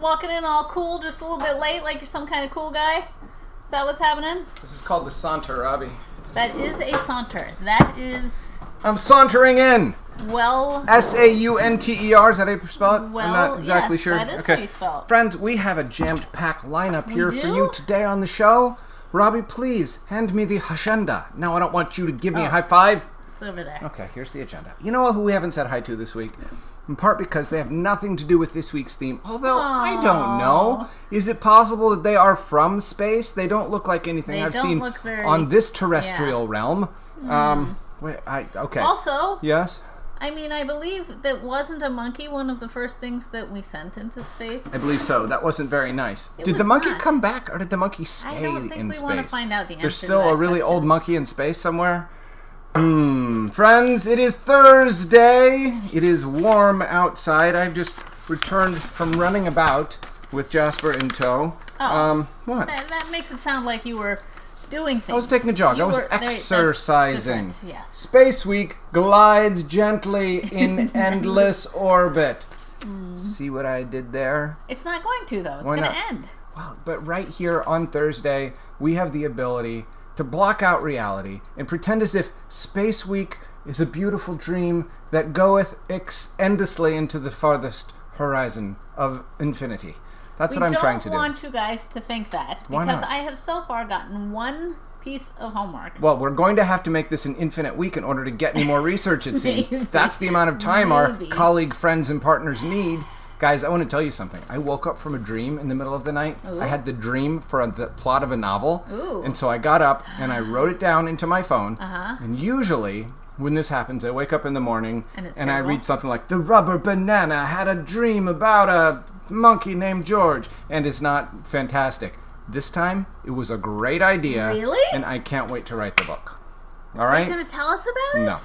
walking in all cool, just a little bit late, like you're some kind of cool guy? Is that what's happening? This is called the saunter, Robbi. That is a saunter. That is... I'm sauntering in! Well... S-A-U-N-T-E-R, is that how you spell it? Well, I'm not exactly yes, sure. that is how you spell it. Friends, we have a jammed-packed lineup here do? for you today on the show. Robbi, please, hand me the agenda. No, I don't want you to give me a high five. It's over there. Okay, here's the agenda. You know who we haven't said hi to this week? In part because they have nothing to do with this week's theme. Although, I don't know. Is it possible that they are from space? They don't look like anything I've seen on this terrestrial realm. Okay. Also, yes? I mean, I believe that wasn't a monkey one of the first things that we sent into space? I believe so. That wasn't very nice. It Did the was monkey not. come back, or did the monkey stay in space? I don't think we want to find out the answer There's still to that a really question. old monkey in space somewhere? Friends, it is Thursday. It is warm outside. I've just returned from running about with Jasper in tow. Oh. What? That makes it sound like you were doing things. I was taking a jog. I was That's exercising. different, yes. Space Week glides gently in endless orbit. See what I did there? It's not going to, though. It's Why going to not? end. Well, but right here on Thursday, we have the ability to block out reality and pretend as if Space Week is a beautiful dream that goeth endlessly into the farthest horizon of infinity. That's what I'm trying to do. We don't want you guys to think that, Why because not? I have so far gotten one piece of homework. Well, we're going to have to make this an infinite week in order to get any more research, it seems. That's the amount of time our colleague, friends, and partners need. Guys, I want to tell you something. I woke up from a dream in the middle of the night. Ooh. I had the dream for the plot of a novel. Ooh. And so I got up and I wrote it down into my phone. Uh-huh. And usually, when this happens, I wake up in the morning and I read something like, "The rubber banana had a dream about a monkey named George." And it's not fantastic. This time, it was a great idea. Really? And I can't wait to write the book. All right? Are you going to tell us about it? No.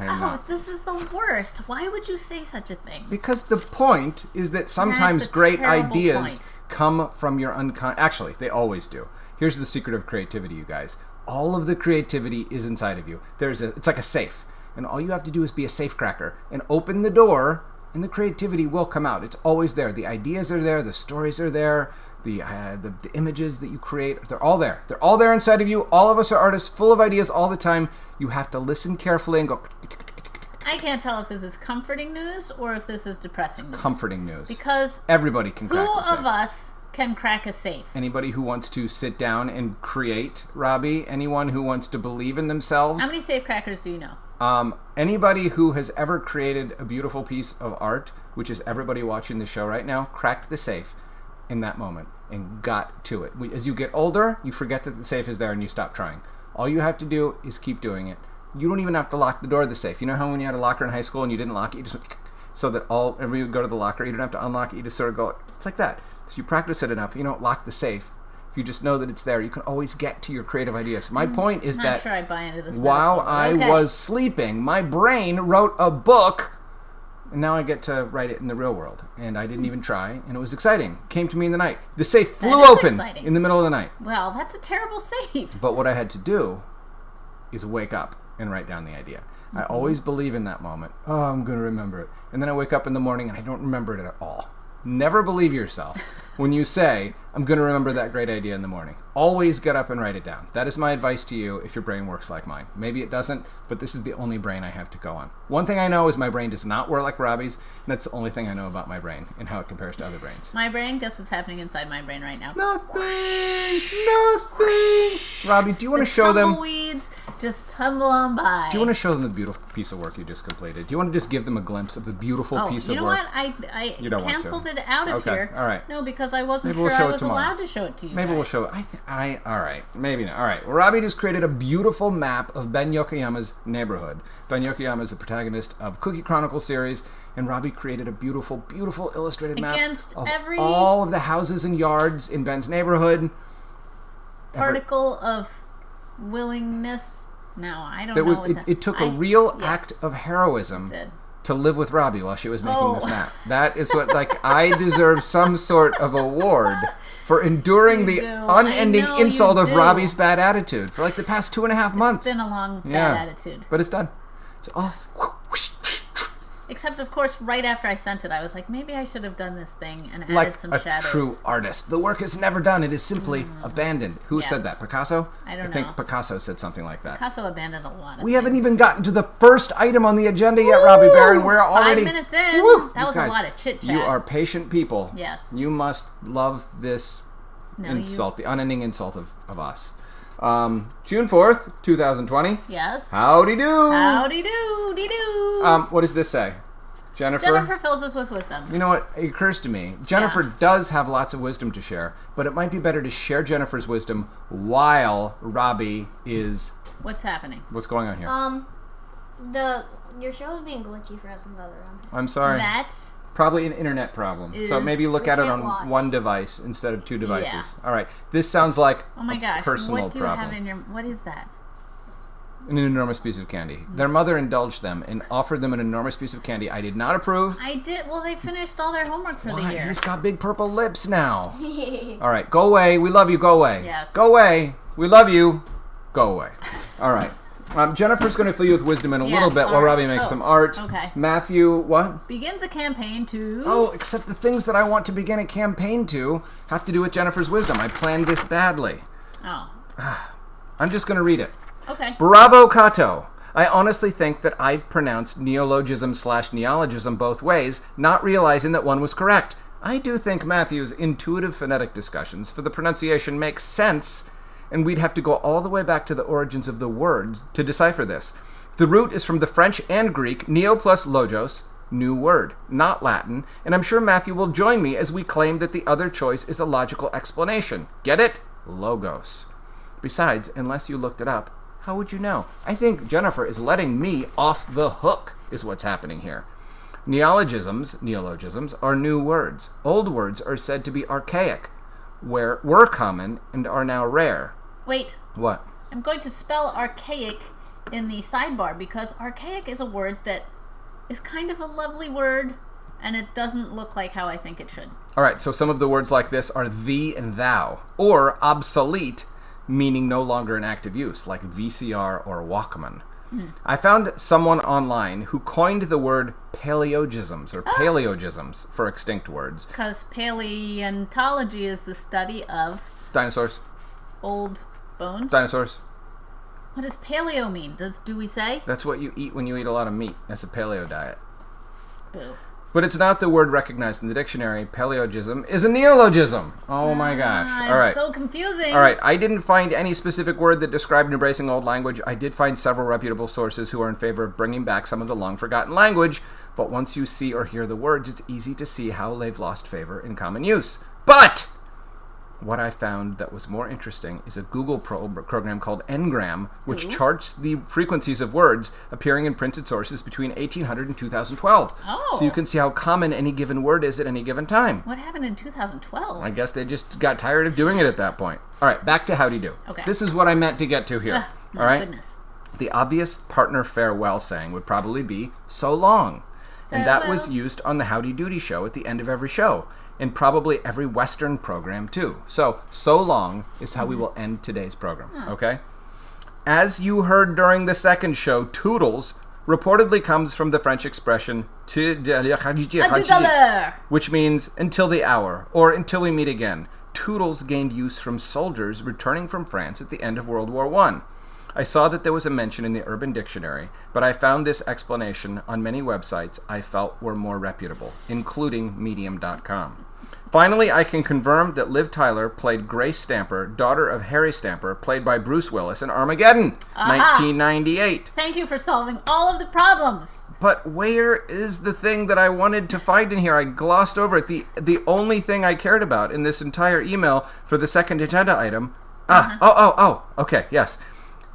I am not. This is the worst. Why would you say such a thing? Because the point is that sometimes That's a great terrible ideas point. come from your unconscious. Actually, they always do. Here's the secret of creativity, you guys. All of the creativity is inside of you. It's like a safe. And all you have to do is be a safe cracker and open the door, and the creativity will come out. It's always there. The ideas are there. The stories are there. The images that you create, they're all there. They're all there inside of you. All of us are artists, full of ideas all the time. You have to listen carefully and go... I can't tell if this is comforting news or if this is depressing news. Comforting news. Because everybody can crack who a safe. of us can crack a safe? Anybody who wants to sit down and create, Robbi. Anyone who wants to believe in themselves. How many safe crackers do you know? Anybody who has ever created a beautiful piece of art, which is everybody watching the show right now, cracked the safe in that moment and got to it. As you get older, you forget that the safe is there and you stop trying. All you have to do is keep doing it. You don't even have to lock the door of the safe. You know how when you had a locker in high school and you didn't lock it, you just so that whenever you go to the locker, you don't have to unlock it, you just sort of go, it's like that. So you practice it enough, you don't lock the safe. If you just know that it's there, you can always get to your creative ideas. My point is Not sure I buy into this while metaphor. I Okay. was sleeping, my brain wrote a book, and now I get to write it in the real world. And I didn't even try, and it was exciting. It came to me in the night. The safe flew is open exciting. in the middle of the night. Well, that's a terrible safe. But what I had to do is wake up and write down the idea. I always believe in that moment. Oh, I'm going to remember it. And then I wake up in the morning and I don't remember it at all. Never believe yourself when you say, I'm going to remember that great idea in the morning. Always get up and write it down. That is my advice to you if your brain works like mine. Maybe it doesn't, but this is the only brain I have to go on. One thing I know is my brain does not work like Robbi's, and that's the only thing I know about my brain and how it compares to other brains. My brain, guess what's happening inside my brain right now? Nothing! Robbi, do you want to show them... Tumbleweeds just tumble on by. Do you want to show them the beautiful piece of work you just completed? Do you want to just give them a glimpse of the beautiful piece of work? You know what? I You don't want to. canceled it out of here. All right. No, because I wasn't Maybe we'll sure show I it was tomorrow. allowed to show it to you Maybe guys. we'll show it. All right. Maybe not. All right. Well, Robbi just created a beautiful map of Ben Yokoyama's neighborhood. Ben Yokoyama is the protagonist of Cookie Chronicles series, and Robbi created a beautiful, beautiful illustrated map of all of the houses and yards in Ben's neighborhood. Particle of willingness. No, I don't know what that... It took a real act of heroism to live with Robbi while she was making this map. That is what, I deserve some sort of award for enduring the unending insult of Robbi's bad attitude for the past 2.5 months. It's been a long bad attitude. But it's done. It's off. Except, of course, right after I sent it, I was like, maybe I should have done this thing and added Like some a shadows. true artist. The work is never done. It is simply abandoned. Who said that? Picasso? I don't know. I think Picasso said something like that. Picasso abandoned a lot of We haven't things. even gotten to the first item on the agenda yet, Robbi Barron. We're already 5 minutes in. Woo! That was You a guys, lot of chit-chat. You are patient people. Yes. You must love this insult, the unending insult of us. June 4th, 2020. Yes. Howdy do. Howdy do, dee do. What does this say? Jennifer fills us with wisdom. You know what? It occurs to me. Jennifer does have lots of wisdom to share, but it might be better to share Jennifer's wisdom while Robbi is... What's happening? What's going on here? Your show's being glitchy for us in the other room. I'm sorry. That Probably an internet problem. So maybe look at it on one device instead of two devices. Yeah. All right. This sounds like oh my gosh, personal what do you problem. have in your... What is that? An enormous piece of candy. Their mother indulged them and offered them an enormous piece of candy. I did not approve. I did... Well, they finished all their homework for the year. He's got big purple lips now. All right. Go away. We love you. Go away. Yes. Go away. We love you. Go away. All right. Jennifer's going to fill you with wisdom in a little bit while Robbi makes some art. Okay. Matthew, what? Begins a campaign to... Oh, except the things that I want to begin a campaign to have to do with Jennifer's wisdom. I planned this badly. Oh. I'm just going to read it. Okay. Bravo, Cato. I honestly think that I've pronounced neologism/neologism both ways, not realizing that one was correct. I do think Matthew's intuitive phonetic discussions for the pronunciation make sense, and we'd have to go all the way back to the origins of the words to decipher this. The root is from the French and Greek, neo plus logos, new word, not Latin, and I'm sure Matthew will join me as we claim that the other choice is a logical explanation. Get it? Logos. Besides, unless you looked it up, how would you know? I think Jennifer is letting me off the hook, is what's happening here. Neologisms are new words. Old words are said to be archaic, were common and are now rare. Wait. What? I'm going to spell archaic in the sidebar because archaic is a word that is kind of a lovely word and it doesn't look like how I think it should. All right, so some of the words like this are thee and thou, or obsolete, meaning no longer in active use, like VCR or Walkman. I found someone online who coined the word paleogisms or paleogisms for extinct words. Because paleontology is the study of Dinosaurs. old bones. Dinosaurs. What does paleo mean? Do we say? That's what you eat when you eat a lot of meat. That's a paleo diet. Boo. But it's not the word recognized in the dictionary. Paleogism is a neologism. Oh my gosh. All right. It's so confusing. All right. I didn't find any specific word that described embracing old language. I did find several reputable sources who are in favor of bringing back some of the long-forgotten language. But once you see or hear the words, it's easy to see how they've lost favor in common use. But what I found that was more interesting is a Google program called Ngram, which charts the frequencies of words appearing in printed sources between 1800 and 2012. Oh. So you can see how common any given word is at any given time. What happened in 2012? I guess they just got tired of doing it at that point. All right, back to howdy do. Okay. This is what I meant to get to here. My all right. goodness. The obvious partner farewell saying would probably be so long. And that was used on the Howdy Doody show at the end of every show. And probably every Western program, too. So long is how we will end today's program, okay? As you heard during the second show, toodles reportedly comes from the French expression which means until the hour, or until we meet again. Toodles gained use from soldiers returning from France at the end of World War I. I saw that there was a mention in the Urban Dictionary, but I found this explanation on many websites I felt were more reputable, including Medium.com. Finally, I can confirm that Liv Tyler played Grace Stamper, daughter of Harry Stamper, played by Bruce Willis in Armageddon, 1998. Thank you for solving all of the problems. But where is the thing that I wanted to find in here? I glossed over it. The only thing I cared about in this entire email for the second agenda item. Okay, yes.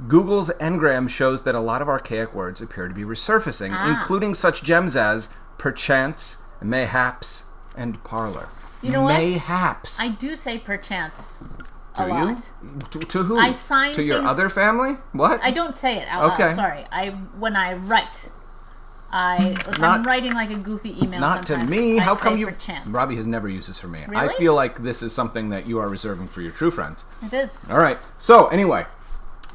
Google's Ngram shows that a lot of archaic words appear to be resurfacing, including such gems as perchance, mayhaps, and parlor. You know Mayhaps. what? I do say perchance do a lot. You? To who? I sign to your things- other family? What? I don't say it out loud. Sorry. When I write, if I'm writing like a goofy email. Not to sometimes, me. I How say come you? perchance. Robbi has never used this for me. Really? I feel like this is something that you are reserving for your true friends. It is. All right. So anyway,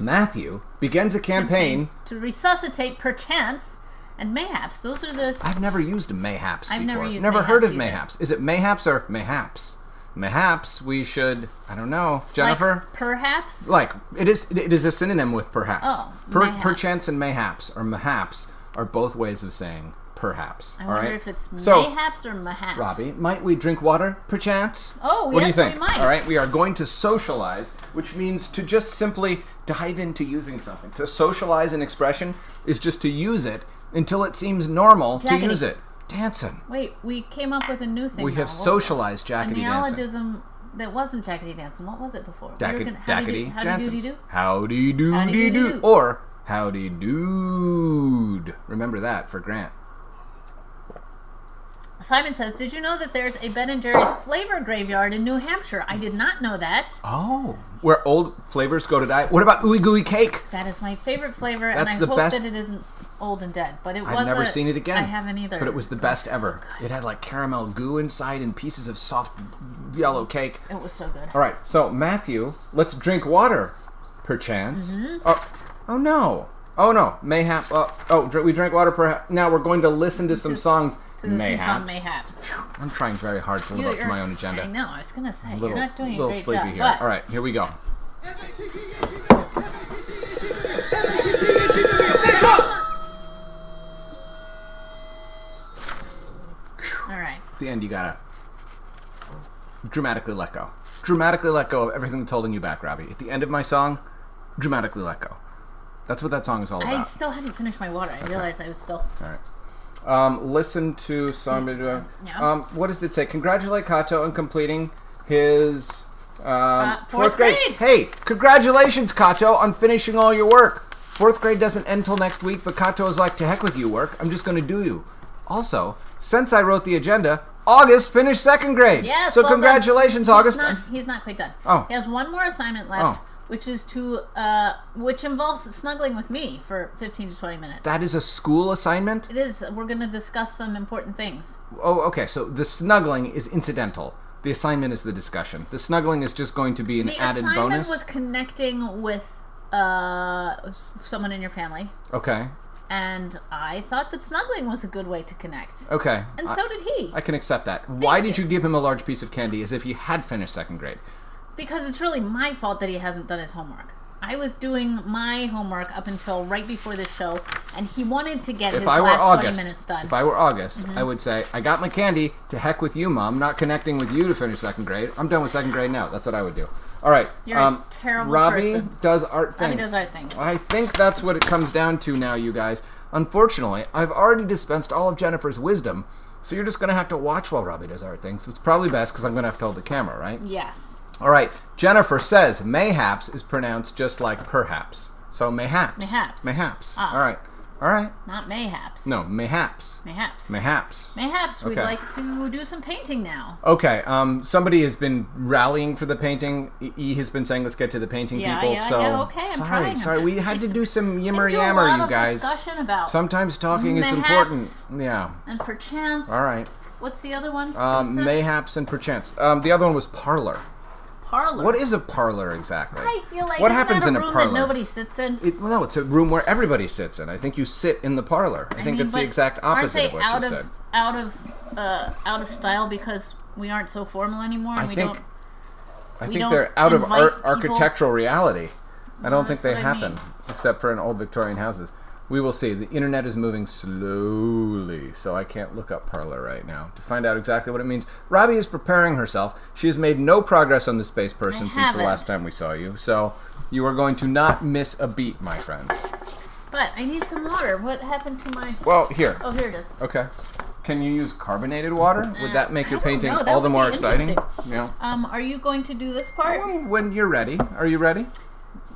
Matthew begins a campaign to resuscitate perchance and mayhaps. Those are the... I've never used mayhaps before. I've never used Never heard of mayhaps either. mayhaps. Is it mayhaps or mayhaps? Mayhaps we should, I don't know. Jennifer? Like perhaps? Like, it is a synonym with perhaps. Oh, mayhaps. Perchance and mayhaps, or mahaps, are both ways of saying perhaps. I all wonder right? if it's So, mayhaps or mahaps. Robbie, might we drink water, perchance? Oh, what do you yes, think? we might. All right, we are going to socialize, which means to just simply dive into using something. To socialize an expression is just to use it until it seems normal to Jackety. use it. Dancing. Wait, we came up with a new thing. We have now. socialized A jackety dancing. neologism that wasn't jackety dancing. What was it before? Dackety Howdy Jansen's. doody doo? Howdy doody doo. Or howdy dood. Remember that for Grant. Simon says, did you know that there's a Ben & Jerry's flavor graveyard in New Hampshire? I did not know that. Oh. Where old flavors go to die. What about ooey gooey cake? That is my favorite flavor, and That's I the hope best. that it isn't old and dead. But it was I've never seen it again. I haven't either. But it was the best ever. It had like caramel goo inside and pieces of soft yellow cake. It was so good. All right, so Matthew, let's drink water, perchance. Oh no. Oh no, mayhap. We drank water. Perhaps now we're going to listen to some songs. To the theme song, Mayhaps. Mayhaps. I'm trying very hard to live up to my own agenda. I know. I was gonna say Little, you're not doing a little great sleepy job. here. But All right, here we go. all right. At the end, you gotta dramatically let go. Dramatically let go of everything that's holding you back, Robbie. At the end of my song, dramatically let go. That's what that song is all I about. still hadn't finished my water. I realized I was still. All right. Listen to somebody. Yeah. What does it say? Congratulate Kato on completing his fourth grade. Hey, congratulations, Kato, on finishing all your work. Fourth grade doesn't end till next week, but Kato is like, to heck with you, work. I'm just going to do you. Also, since I wrote the agenda, August finished second grade. Yes. So well congratulations, done. August. He's not quite done. Oh. He has one more assignment left. Oh. Which is which involves snuggling with me for 15 to 20 minutes. That is a school assignment? It is. We're going to discuss some important things. Oh, okay. So the snuggling is incidental. The assignment is the discussion. The snuggling is just going to be an added bonus. The assignment was connecting with someone in your family. Okay. And I thought that snuggling was a good way to connect. Okay. And so did he. I can accept that. Why did you give him a large piece of candy as if he had finished second grade? Because it's really my fault that he hasn't done his homework. I was doing my homework up until right before this show, and he wanted to get his last 20 minutes done. If I were August, I would say, I got my candy, to heck with you, Mom. Not connecting with you to finish second grade. I'm done with second grade now. That's what I would do. All right. You're a terrible Robbie person. does art things. Robbie does art things. I think that's what it comes down to now, you guys. Unfortunately, I've already dispensed all of Jennifer's wisdom, so you're just going to have to watch while Robbie does art things. It's probably best because I'm going to have to hold the camera, right? Yes. All right. Jennifer says mayhaps is pronounced just like perhaps. So mayhaps. Mayhaps. Mayhaps. Ah. All right. All right. Not mayhaps. No, mayhaps. Mayhaps. Mayhaps. Mayhaps. We'd Okay. like to do some painting now. Okay. Somebody has been rallying for the painting. E has been saying, let's get to the painting people. Yeah, so yeah, okay, I'm trying. Sorry. We had to do some yimmer And do a yammer, lot you of guys. discussion about Sometimes talking is mayhaps important. Yeah. and perchance. All right. What's the other one? Mayhaps and perchance. The other one was parlor. Parlor. What is a parlor exactly? I feel like what isn't happens that in a room parlor? that nobody sits in? No, it's a room where everybody sits in. I think you sit in the parlor. I think that's the but exact opposite of what aren't you they said. out of style because we aren't so formal anymore? And I think we don't they're out of invite people? architectural reality. I don't think that's they what I happen, mean. except for in old Victorian houses. We will see. The internet is moving slowly, so I can't look up parlor right now to find out exactly what it means. Robbie is preparing herself. She has made no progress on the space person since the haven't. last time we saw you, so you are going to not miss a beat, my friends. But I need some water. What happened to my... Well, here. Oh, here it is. Okay. Can you use carbonated water? Would that make your I don't painting know. That all the would more be exciting? interesting. Yeah. Are you going to do this part? When you're ready. Are you ready?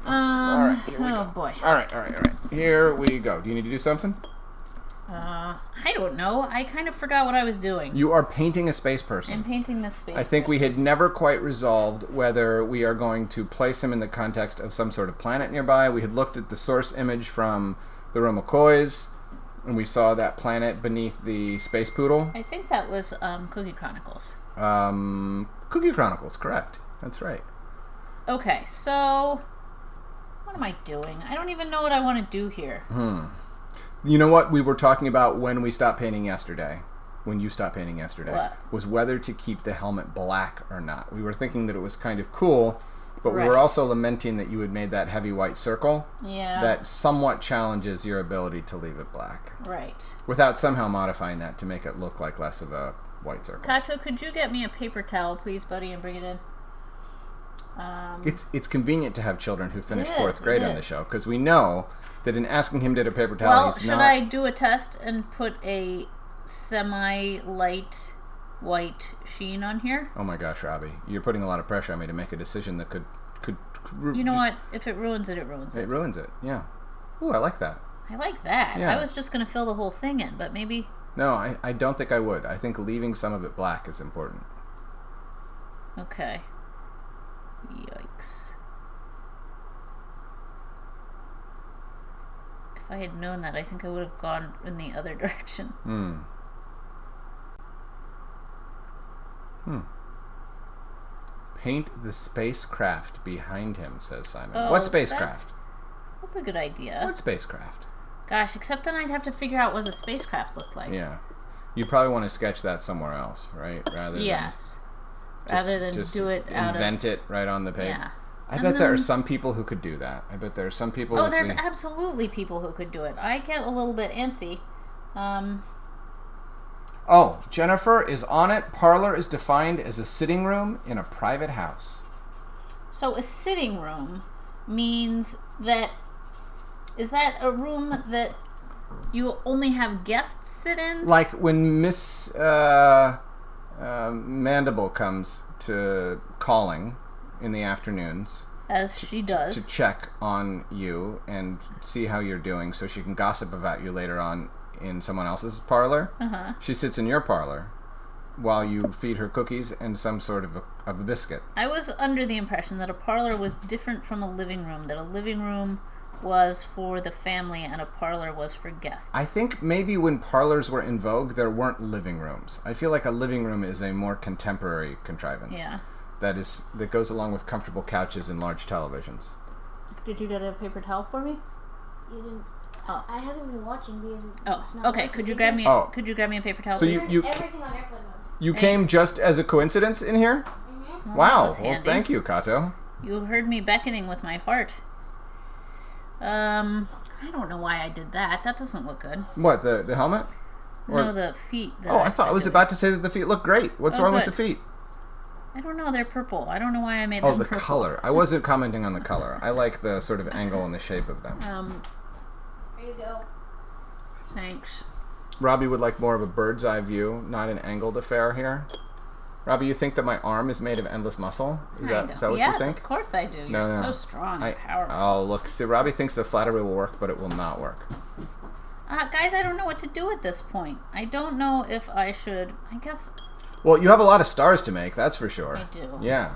All right, here we oh go. boy. All right. Here we go. Do you need to do something? I don't know. I kind of forgot what I was doing. You are painting a space person. I'm painting this space. I think we person. had never quite resolved whether we are going to place him in the context of some sort of planet nearby. We had looked at the source image from the Romakois, and we saw that planet beneath the Space Poodle. I think that was Cookie Chronicles. Cookie Chronicles, correct. That's right. Okay, so what am I doing? I don't even know what I want to do here. You know what we were talking about when we stopped painting yesterday? When you stopped painting yesterday? What? Was whether to keep the helmet black or not. We were thinking that it was kind of cool, but we Right. were also lamenting that you had made that heavy white circle. Yeah. That somewhat challenges your ability to leave it black. Right. Without somehow modifying that to make it look like less of a white circle. Kato, could you get me a paper towel, please, buddy, and bring it in? It's convenient to have children who finish It fourth is, grade it on the is. should because we know that in asking him to get a paper towel, Well, he's should not... I do a test and put a semi-light white sheen on here? Oh my gosh, Robbie, you're putting a lot of pressure on me to make a decision that could You know what? If it ruins it, it ruins It it. ruins it. Yeah. Ooh, I like that. I like that. Yeah. I was just going to fill the whole thing in, but maybe... No, I don't think I would. I think leaving some of it black is important. Okay. Yikes. If I had known that, I think I would have gone in the other direction. Paint the spacecraft behind him, says Simon. Oh, What spacecraft? That's a good idea. What spacecraft? Gosh, except then I'd have to figure out what the spacecraft looked like. Yeah. You probably want to sketch that somewhere else, right? Rather Yes. than Rather than just do it out of... invent it right on the page. Yeah. I And bet there are then- some people who could do that. I bet there are some people Oh, with there's the- absolutely people who could do it. I get a little bit antsy. Oh, Jennifer is on it. Parlor is defined as a sitting room in a private house. So a sitting room means that... Is that a room that you only have guests sit in? Like when Miss Mandible comes to calling in the afternoons As she does. to check on you and see how you're doing so she can gossip about you later on in someone else's parlor. Uh-huh. She sits in your parlor while you feed her cookies and some sort of a biscuit. I was under the impression that a parlor was different from a living room, that a living room was for the family and a parlor was for guests. I think maybe when parlors were in vogue, there weren't living rooms. I feel like a living room is a more contemporary contrivance. Yeah. That goes along with comfortable couches and large televisions. Did you get a paper towel for me? You didn't. Oh. I haven't been watching because Oh, it's not okay. working. Could you It grab took me? Oh. Could you grab me a paper towel? So please? everything on airplane mode. You Thanks. came just as a coincidence in here? Mm-hmm. Well, that Wow. was Well, handy. thank you, Kato. You heard me beckoning with my heart. I don't know why I did that. That doesn't look good. What, the helmet? Or- No, the feet. that Oh, I thought I was did. about to say that the feet look great. What's Oh, wrong with good. the feet? I don't know. They're purple. I don't know why I made Oh, them the purple. color. I wasn't commenting on the color. I like the sort of angle and the shape of them. There you go. Thanks. Robbie would like more of a bird's eye view, not an angled affair here. Robbie, you think that my arm is made of endless muscle? Is that what yes, you think? of course I do. No, You're no. so strong and powerful. Oh, look. See, Robbie thinks the flattery will work, but it will not work. Guys, I don't know what to do at this point. I don't know if I should... I guess... Well, you have a lot of stars to make, that's for sure. I do. Yeah.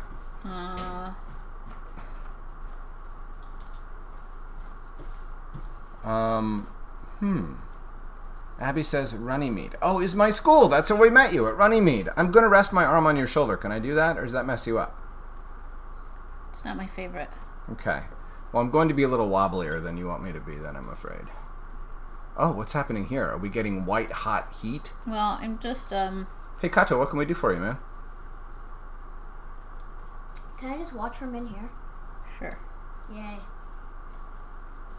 Abby says Runnymede. Oh, is my school. That's where we met you, at Runnymede. I'm going to rest my arm on your shoulder. Can I do that, or does that mess you up? It's not my favorite. Okay. Well, I'm going to be a little wobblier than you want me to be, then, I'm afraid. Oh, what's happening here? Are we getting white hot heat? Well, I'm just, Hey, Kato, what can we do for you, man? Can I just watch from in here? Sure. Yay.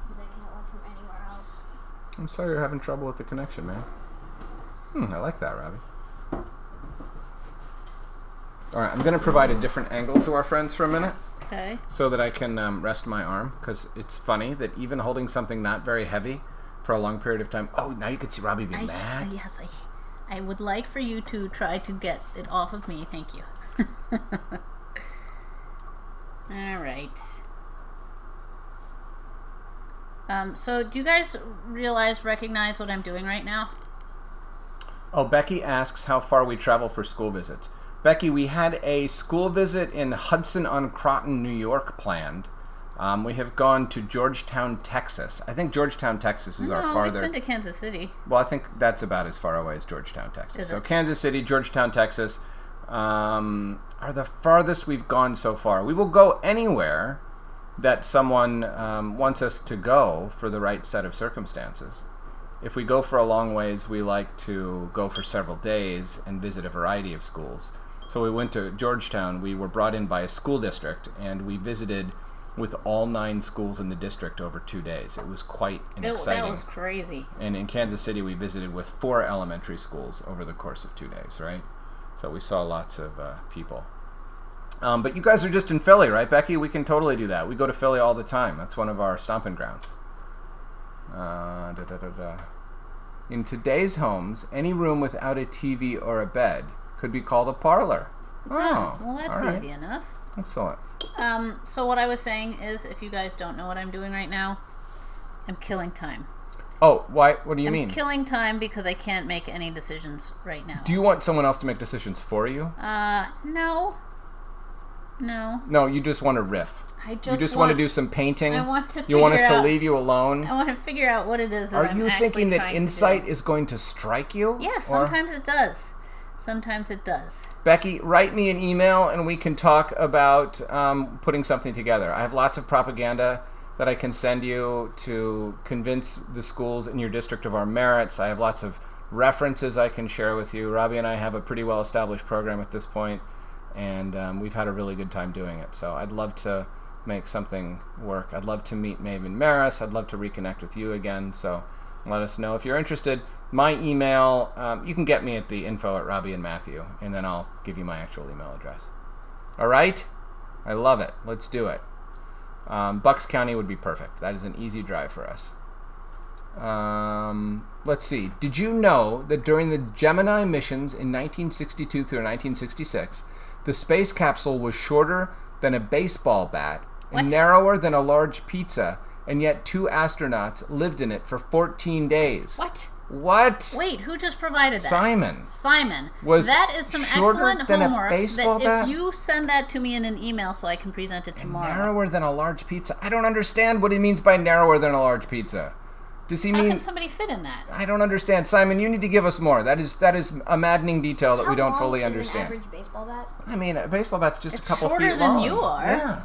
Because I can't watch from anywhere else. I'm sorry you're having trouble with the connection, man. I like that, Robbie. All right, I'm going to provide a different angle to our friends for a minute Okay. so that I can rest my arm, because it's funny that even holding something not very heavy for a long period of time... Oh, now you can see Robbie be mad. Yes, I would like for you to try to get it off of me. Thank you. All right. So do you guys recognize what I'm doing right now? Oh, Becky asks how far we travel for school visits. Becky, we had a school visit in Hudson-on-Croton, New York planned. We have gone to Georgetown, Texas. I think Georgetown, Texas is our No, farther... we've been to Kansas City. Well, I think that's about as far away as Georgetown, Texas. Is So it? Kansas City, Georgetown, Texas are the farthest we've gone so far. We will go anywhere that someone wants us to go for the right set of circumstances. if we go for a long ways, we like to go for several days and visit a variety of schools. So we went to Georgetown. We were brought in by a school district, and we visited with all 9 schools in the district over 2 days. It was quite exciting. That was crazy. And in Kansas City, we visited with 4 elementary schools over the course of 2 days, right? So we saw lots of people. But you guys are just in Philly, right, Becky? We can totally do that. We go to Philly all the time. That's one of our stomping grounds. In today's homes, any room without a TV or a bed could be called a parlor. Oh, well, that's all right. easy enough. Excellent. So what I was saying is, if you guys don't know what I'm doing right now, I'm killing time. Oh, why? What do you I'm mean? killing time because I can't make any decisions right now. Do you want someone else to make decisions for you? No. No, you just want to riff. I You just want to do some painting. I want to You want us figure to out- leave you alone. I want to figure out what it is that Are I'm you actually thinking that trying to insight do. is going to strike you? Yes, Or- sometimes it does. Sometimes it does. Becky, write me an email and we can talk about putting something together. I have lots of propaganda that I can send you to convince the schools in your district of our merits. I have lots of references I can share with you. Robbi and I have a pretty well-established program at this point, and we've had a really good time doing it. So I'd love to make something work. I'd love to meet Maven Maris. I'd love to reconnect with you again. So let us know if you're interested. My email, you can get me at the info at Robbi and Matthew, and then I'll give you my actual email address. All right? I love it. Let's do it. Bucks County would be perfect. That is an easy drive for us. Let's see. Did you know that during the Gemini missions in 1962 through 1966, the space capsule was shorter than a baseball bat and narrower than a large pizza, and yet 2 astronauts lived in it for 14 days? What? Wait, who just provided that? Simon. That is some shorter excellent than a homework. baseball That bat? if you send that to me in an email so I can present it tomorrow. Narrower than a large pizza? I don't understand what he means by narrower than a large pizza. Does he How mean... can somebody fit in that? I don't understand. Simon, you need to give us more. That is a maddening detail that we don't fully understand. How long is an average baseball bat? I mean, a baseball bat's just It's a couple shorter feet than long. you are. Yeah.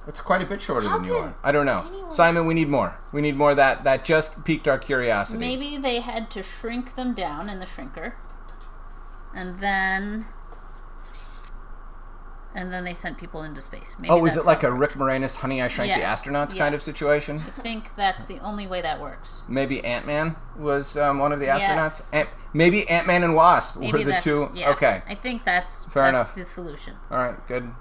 It's quite a bit shorter How than you could are. I don't know. anyone- Simon, we need more. We need more. That just piqued our curiosity. Maybe they had to shrink them down in the shrinker, and then they sent people into space. Maybe Oh, is that's it like how a Rick Moranis Honey, I Shrank the Yes, Astronauts kind of yes. situation? I think that's the only way that works. Maybe Ant-Man was one of the astronauts? Yes. Maybe Ant-Man and Wasp Maybe were the that's, two? Yes, Okay. I think that's Fair enough. the solution. All right, good.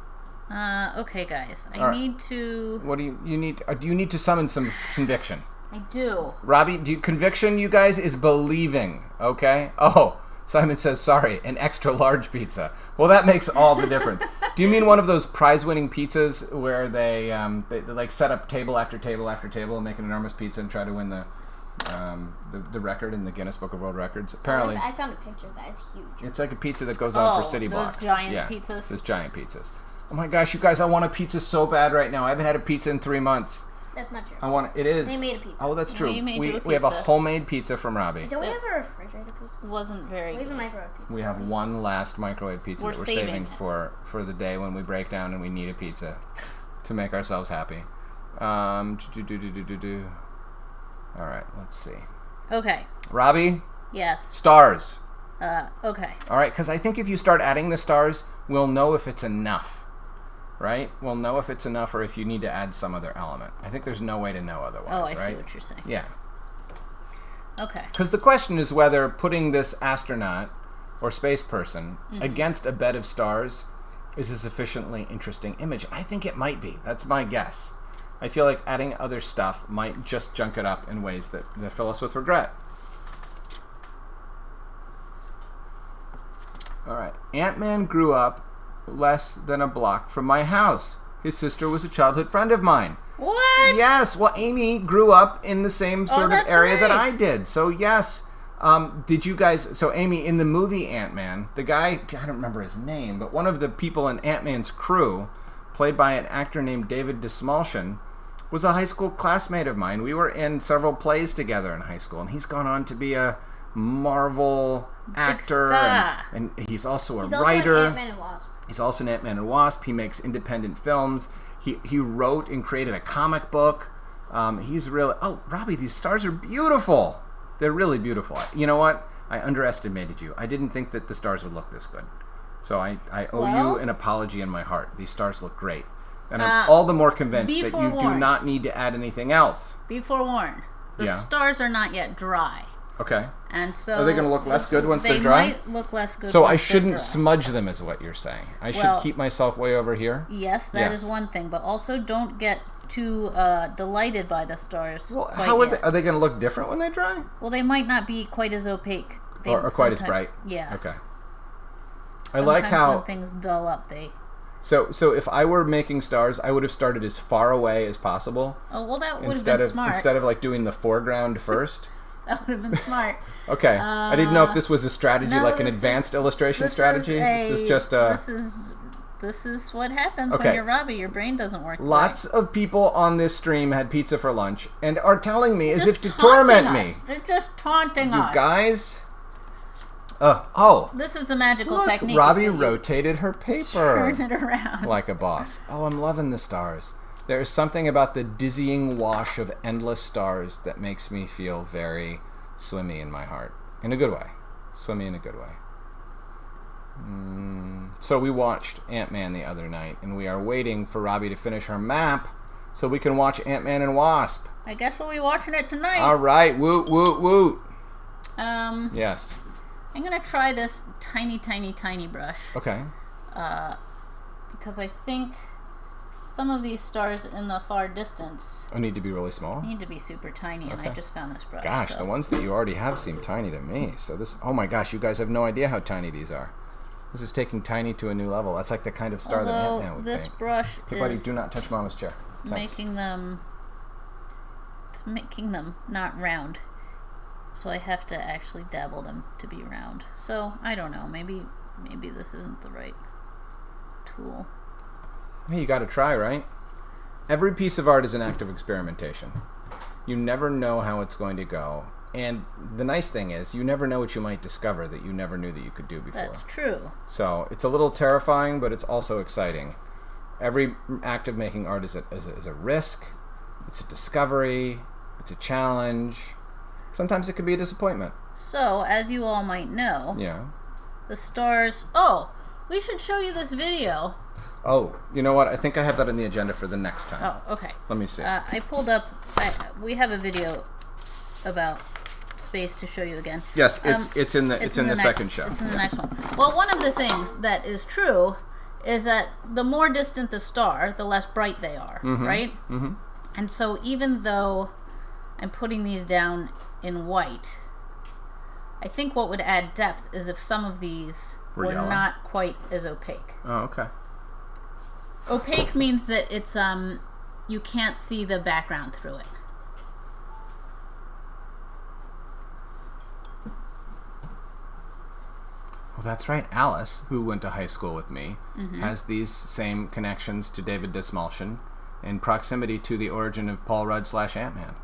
Okay, guys. I All right. need to... What do you need? Do you need to summon some conviction? I do. Robbi, conviction, you guys, is believing, okay? Oh, Simon says, sorry, an extra large pizza. Well, that makes all the difference. Do you mean one of those prize-winning pizzas where they like set up table after table after table and make an enormous pizza and try to win the record in the Guinness Book of World Records? Apparently, I found a picture of that. It's huge. it's like a pizza that goes on for city those blocks. giant pizzas? Those giant pizzas. Oh my gosh, you guys, I want a pizza so bad right now. I haven't had a pizza in 3 months. That's not true. It is. They made a pizza. Oh, that's true. We made you a We have a pizza. homemade pizza from Robbi. Don't we have a refrigerator pizza? Wasn't very We have a good. microwave pizza. We have one last microwave pizza We're that we're saving saving it. for the day when we break down and we need a pizza to make ourselves happy. All right, let's see. Okay. Robbi, Yes. stars. Okay. All right, because I think if you start adding the stars, we'll know if it's enough. Right? We'll know if it's enough or if you need to add some other element. I think there's no way to know otherwise, Oh, I right? see what you're saying. Yeah. Okay. Because the question is whether putting this astronaut or space person Mm-hmm. against a bed of stars is a sufficiently interesting image. I think it might be. That's my guess. I feel like adding other stuff might just junk it up in ways that fill us with regret. All right. Ant-Man grew up less than a block from my house. His sister was a childhood friend of mine. What? Yes, well, Amy grew up in the same sort of that's area that I right. did. So, yes. Did you guys... So, Amy, in the movie Ant-Man, the guy... I don't remember his name, but one of the people in Ant-Man's crew, played by an actor named David Dismalshin, was a high school classmate of mine. We were in several plays together in high school, and he's gone on to be a Marvel actor, star. and he's also a He's also writer. an Ant-Man and Wasp. He's also an Ant-Man and Wasp. He makes independent films. He wrote and created a comic book. He's really... Oh, Robbi, these stars are beautiful. They're really beautiful. You know what? I underestimated you. I didn't think that the stars would look this good. So I owe you an apology in my heart. These stars look great. And I'm all the more convinced that you do not need to add anything else. Be forewarned. The stars are not yet dry. Okay. And so are they going to look less good once they're dry? They might look less good. So I shouldn't smudge them, is what you're saying. I should keep myself way over here. Yes, that is one thing. But also, don't get too delighted by the stars. Well, how are they going to look different when they dry? Well, they might not be quite as opaque. Or quite as bright. Yeah. Okay. Sometimes I like how when things dull up, they. So if I were making stars, I would have started as far away as possible. Oh well, that would have been smart. Instead of like doing the foreground first. That would have been smart. Okay. I didn't know if this was a strategy, like an advanced illustration strategy. This is just This is what happens when you're Robbi. Your brain doesn't work. Lots of people on this stream had pizza for lunch and are telling me as if to torment me. They're just taunting us. You guys. This is the magical technique. Robbi rotated her paper. Turn it around. Like a boss. Oh, I'm loving the stars. There is something about the dizzying wash of endless stars that makes me feel very swimmy in my heart. In a good way. Swimmy in a good way. So we watched Ant-Man the other night, and we are waiting for Robbi to finish her map so we can watch Ant-Man and Wasp. I guess we'll be watching it tonight. All right. Woot, woot, woot. Yes. I'm going to try this tiny, tiny, tiny brush. Okay. Because I think some of these stars in the far distance need to be really small? Need to be super tiny, and I just found this brush. Gosh, the ones that you already have seem tiny to me. So this, oh my gosh, you guys have no idea how tiny these are. This is taking tiny to a new level. That's like the kind of star that Ant-Man would this paint. brush Hey buddy, do not touch Mama's chair. Thanks. It's making them not round. So I have to actually dabble them to be round. So I don't know. Maybe this isn't the right tool. Hey, you got to try, right? Every piece of art is an act of experimentation. You never know how it's going to go. And the nice thing is, you never know what you might discover that you never knew that you could do before. That's true. So it's a little terrifying, but it's also exciting. Every act of making art is a risk. It's a discovery. It's a challenge. Sometimes it can be a disappointment. So, as you all might know, the stars... Oh, we should show you this video. Oh, you know what? I think I have that on the agenda for the next time. Oh, okay. Let me see. I pulled up... we have a video about space to show you again. Yes, it's in the second show. It's in the next one. Well, one of the things that is true is that the more distant the star, the less bright they are, right? Mm-hmm. And so even though I'm putting these down in white, I think what would add depth is if some of these were not quite as opaque. Oh, okay. Opaque means that it's you can't see the background through it. Well, that's right. Alice, who went to high school with me, has these same connections to David Dismalshin in proximity to the origin of Paul Rudd / Ant-Man.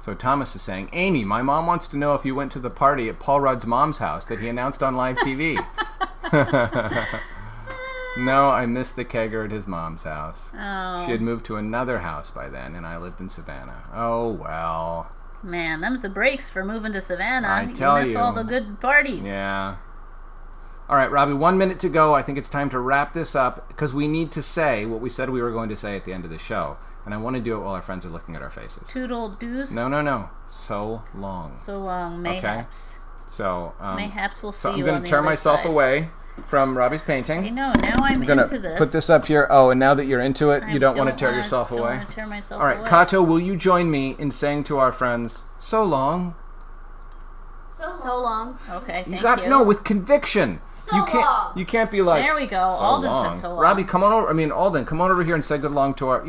So Thomas is saying, Amy, my mom wants to know if you went to the party at Paul Rudd's mom's house that he announced on live TV. No, I missed the kegger at his mom's house. Oh. She had moved to another house by then, and I lived in Savannah. Oh, well. Man, them's the breaks for moving to Savannah. I tell you. You miss all the good parties. Yeah. All right, Robbi, 1 minute to go. I think it's time to wrap this up because we need to say what we said we were going to say at the end of the show. And I want to do it while our friends are looking at our faces. Toodle doos? No. So long. So long, mayhaps. Okay. So, mayhaps we'll see so I'm you going on to the turn other myself side. away from Robbi's painting. I know. Now I'm into this. Put this up here. Oh, and now that you're into it, you don't want to tear yourself away? I don't want to tear myself away. All right, Kato, will you join me in saying to our friends, so long? So long. Okay, thank you. No, with conviction. So long. You can't be like, there we go. So Alden long. said so long. Robbi, come on over. I mean, Alden, come on over here and say good long to our,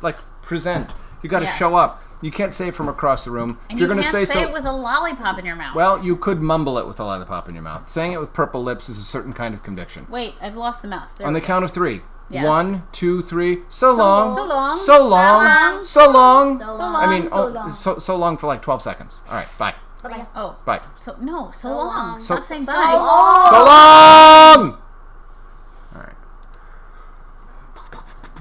like, present. You got to show up. You can't say it from across the room. And if you're you going to can't say so, it with a lollipop in your mouth. Well, you could mumble it with a lollipop in your mouth. Saying it with purple lips is a certain kind of conviction. Wait, I've lost the mouse. There On the count of 3. Yes. 1, 2, 3. So long. So long. So long. So long. So long. I mean, So long. so long for like 12 seconds. All right, bye. Bye. Oh. Bye. So long. long. Stop saying bye. So long. So long!